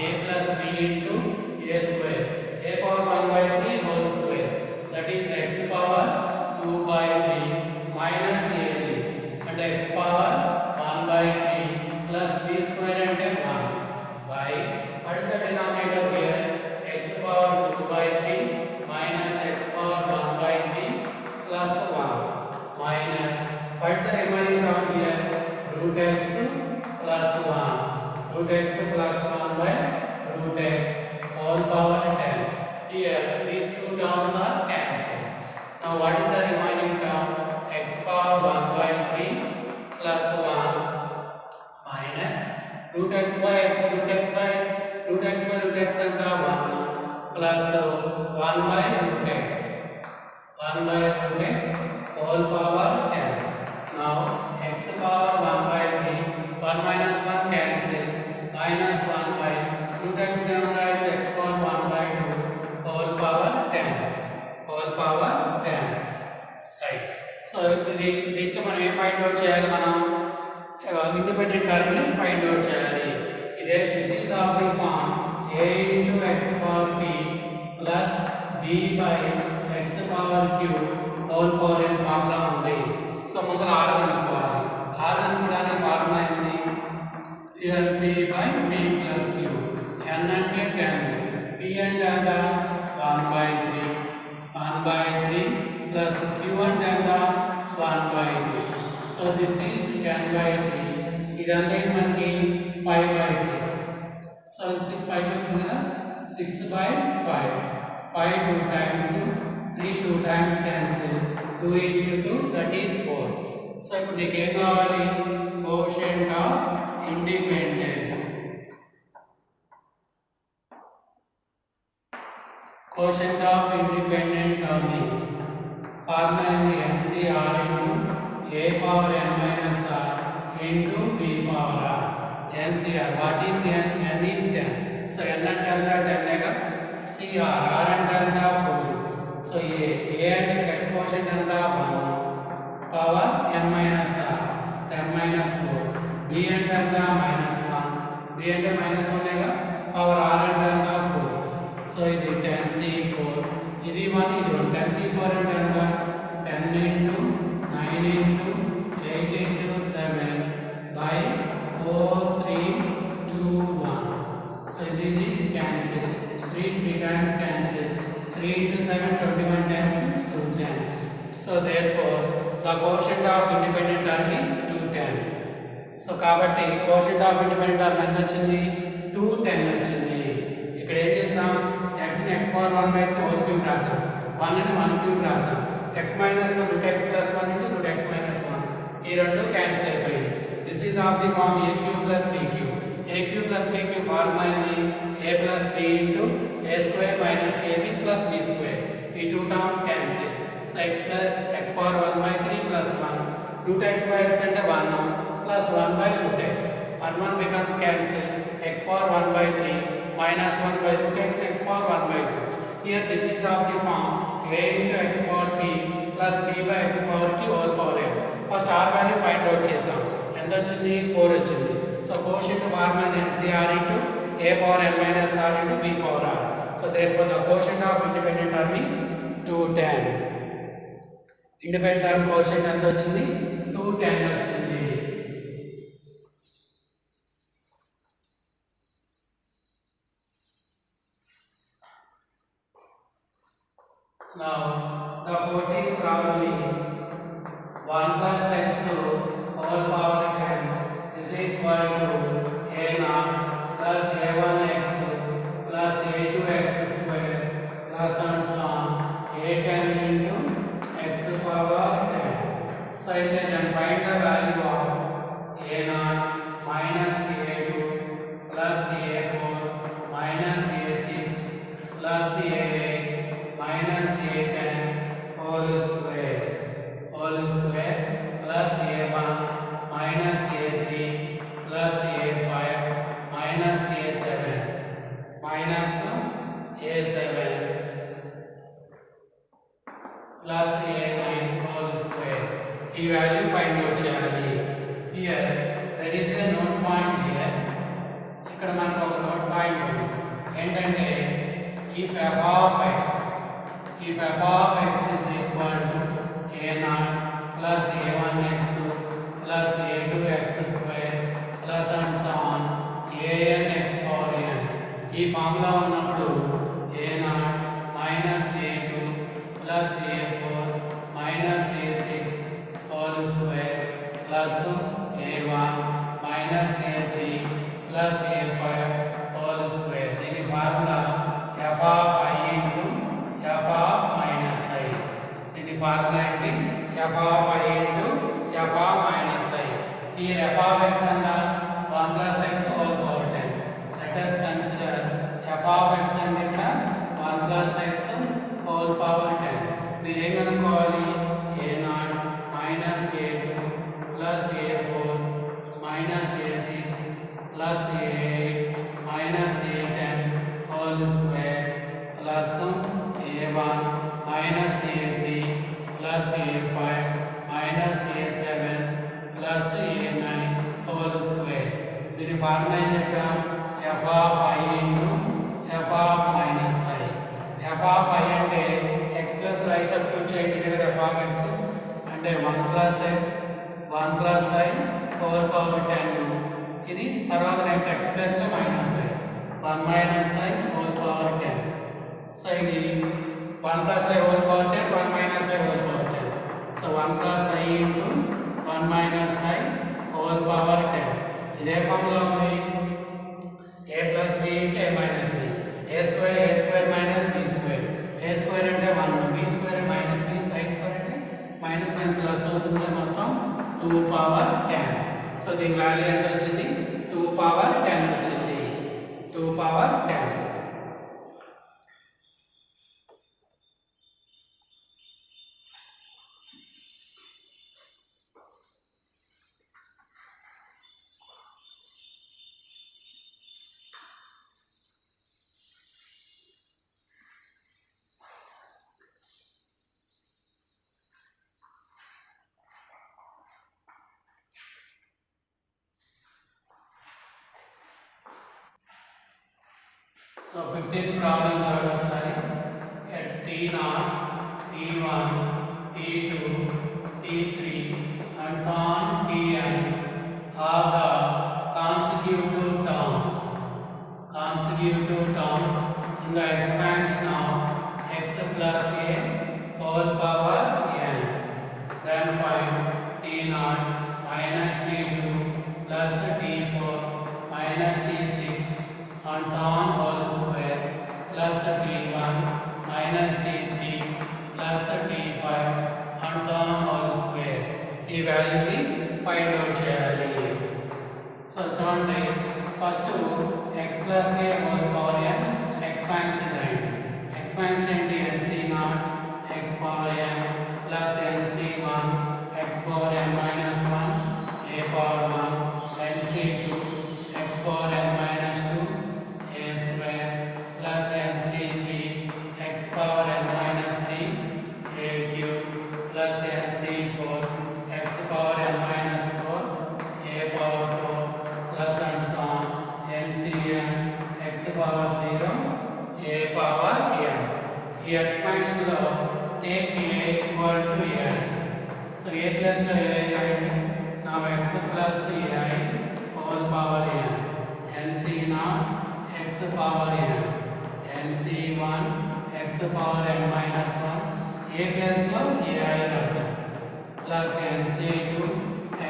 A plus b into a square. A power 1 by 3 whole square. That is x power q whole power n formula ఉంది. So ముందర r కనుక్కోవాలి. r కనుక్కోవడానికి formula ఏంటి? np by p plus q. n అంటే 10, p అంటే ఎంత? 1/3 plus q అంటే ఎంత? 1/2. So this is 10/3. ఇదంతా ఇది మనకి 5/6. సో 5 వచ్చింది కదా, 6/5. 5 2 times, 3 2 times cancel, 2 into 2 that is 4. So ఇప్పుడు నీకు ఏం కావాలి? Quotient of independent. Quotient of independent term is formula in the NCR into a power n minus r into b power r. NCR, what is n? N is 10. So n అంటే ఎంత? 10 ega. CR, r అంటే ఎంత? 4. So a అంటే x quotient ఎంత? 1 power n minus r, 10 minus 4. b అంటే ఎంత? minus 1. b అంటే minus 1 ega. power r అంటే ఎంత? 4. సో ఇది 10c4, ఇది 1, ఇది 1. 10c4 అంటే ఎంత? 10 into 9 into 8 into 7 by 4 3 2 1. So ఇది cancel, 3 times cancel, 3 into 7 21 times 210. So therefore the quotient of independent term is 210. So కాబట్టి quotient of independent term ఎంత వచ్చింది? 210 వచ్చింది. ఇక్కడ ఏం చేసాం? x ని x power 1/3 whole cube రాసాం, 1 ని 1 cube రాసాం, x minus 1 root x plus 1 into root x minus 1. ఈ రెండు క్యాన్సిల్ అయిపోయింది. This is of the form a cube plus b cube. a cube plus b cube formula ఏంది? a plus b into a square minus ab plus b square. ఈ two terms cancel. So x power 1/3 plus 1 root x by x అంటే 1 plus 1 by root x. 1 becomes cancel. X power 1/3 minus 1 by root x, x power 1/2. Here this is of the form a into x power p plus b by x power q whole power n. First r value find out చేసాం. ఎంత వచ్చింది? 4 వచ్చింది. So quotient formula NCR into a power n minus r into b power r. So therefore the quotient of independent term is 210. Independent term quotient ఎంత వచ్చింది? 210 వచ్చింది. Now the 14th problem is 1 plus x whole power 10 is equal to a0 plus a1x plus a2x square plus and so on a10 into x power 10. So then find the value of a0 minus a2 plus a4 minus a6 plus a8 minus a10 whole square plus a1 minus a3 plus a5 minus a7 minus a7 plus a9 whole square. ఈ value find out చేయాలి. Here there is a note point. హియర్ ఇక్కడ మనకు ఒక note point ఉంది. ఏంటంటే if f of x is equal to a0 plus a1x plus a2x square plus and so on an x power n. ఈ formula ఉన్నప్పుడు a0 minus a2 plus a4 minus a6 whole square plus a1 minus a3 plus a5 whole square. దీని formula f of I into f of minus I. దీని formula ఏంటి? f of I into f of minus I. Here f of x and 1 plus x whole power 10. Let us consider f of x and 1 plus x whole power 10. మీరు ఏం కనుక్కోవాలి? a0 minus a2 plus a4 minus a6 plus a8 minus a10 అంటే 1 plus I whole power 10 ఇది తర్వాత next x plus లో minus I 1 minus I whole power 10 so ఇది 1 plus I whole power 10 1 minus I whole power 10 so 1 plus I into 1 minus I whole power 10 ఇదే formula ఉంది a plus b into a minus b a square minus b square a square అంటే 1 b square minus b square అంటే minus plus అవుతుంది మొత్తం 2 power 10 so దీని value ఎంత వచ్చింది 2 power 10 వచ్చింది 2 పవర్ 10. So 15th problem చూడండి ఒకసారి at t0 t1 t2 t3 and so on tn are the consecutive terms in the expansion of x plus a whole power n. Then find t0 minus t2 plus t4 minus t6 and so on whole square plus t1 minus t3 plus t5 and so on whole square. ఈ వాల్యూని find out చేయాలి. So చూడండి first x plus a whole power n expansion రాయండి. Expansion ఏంటి nc0 x power n plus nc1 x power n minus 1 a power 1 nc2 x power n minus 2 a square plus nc3 x power n minus 3 a cube plus nc4 x power n minus 4 a power 4 plus and so on ncn x power 0 a power n. ఈ expansion లో take a equal to ai. So a plus లో ai రాయండి. now x plus ai whole power n nc0 x power n nc1 x power n minus 1 a plus లో ai రాసాం plus nc2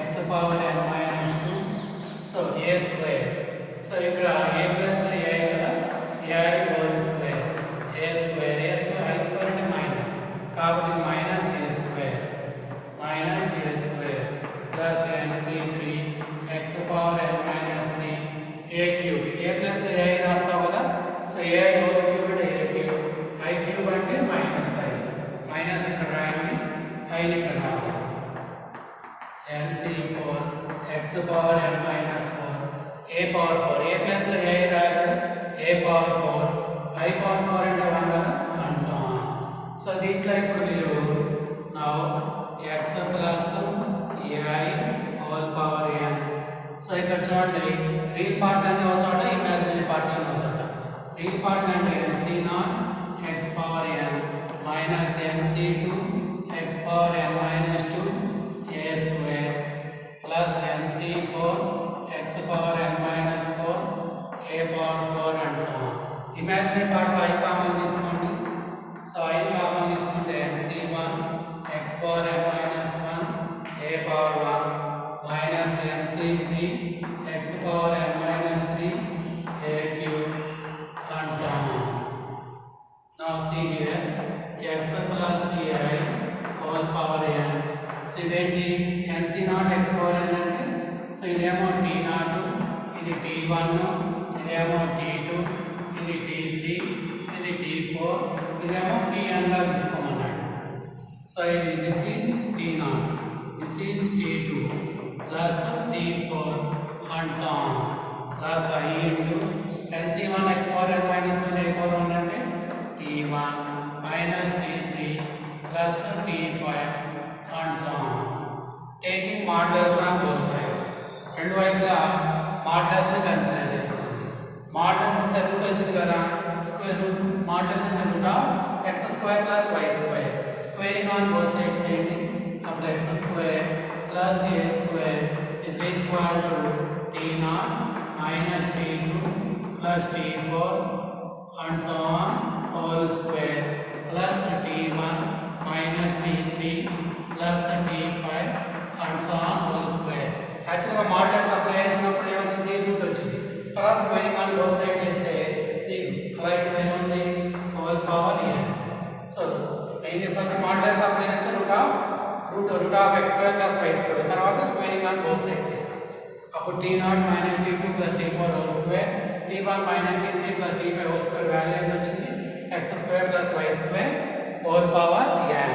x power n minus 2 so a square. So ఇక్కడ a plus లో ai కదా ai whole square a square I square అంటే minus కాబట్టి minus a square plus nc3 x power n minus 3 a cube a plus ai రాస్తావు కదా so ai whole cube అంటే a cube I cube అంటే minus I minus ఇక్కడ రాయండి I ని ఇక్కడ రాయాలి nc4 x power n minus 4 a power 4 a plus లో ai రాయాలి కదా a power 4 I power 4 అంటే 1 కదా and so on. సో దీంట్లో ఇప్పుడు మీరు now x plus ai whole power n. So ఇక్కడ చూడండి రియల్ పార్ట్ అంటే ఒక చోట ఇమాజినరీ పార్ట్ అంటే ఒక చోట. రియల్ పార్ట్ అంటే nc0 x power n minus nc2 x power n minus 2 a square plus nc4 x power n minus 4 a power 4 and so on. Imaginary part లో I common తీసుకోండి. So I common తీసుకుంటే nc1 x power n minus 1 a power 1 minus nc3 x power n minus 3 a cube and so on. Now see here x plus ai whole power n. So ఇదేంటి nc0 x power n అంటే so ఇదేమో t0 ఇది t1 ఇదేమో t2 ఇది t3 ఇది t4 ఇదేమో tn గా తీసుకోమన్నాడు. So ఇది this is t0 this is t2 plus t4 and so on plus I into nc1 x power n minus 1 a power 1 అంటే t1 minus t3 plus t5 and so on. Taking modulus on both sides. రెండు వైపులా modulus ని consider చేసుకోండి. modulus అంటే route వచ్చింది కదా square root modulus అంటే root of x square plus y square. Squaring on both sides ఏంటి అప్పుడు x square plus a square is equal to t0 minus t2 plus t4 and so on whole square plus t1 minus t3 plus t5 and so on whole square. యాక్చువల్గా modulus apply చేసినప్పుడు ఏమొచ్చింది route వచ్చింది. తర్వాత squaring on both side చేస్తే right ఏముంది whole power n. So ఇది first modulus apply చేస్తే root of x square plus y square, తర్వాత స్క్వేరింగ్ ఆన్ బోత్ సైడ్ చేస్తాం. అప్పుడు t0 minus t2 plus t4 whole square, t1 minus t3 plus t5 whole square value ఎంత వచ్చింది x square plus y square whole power n.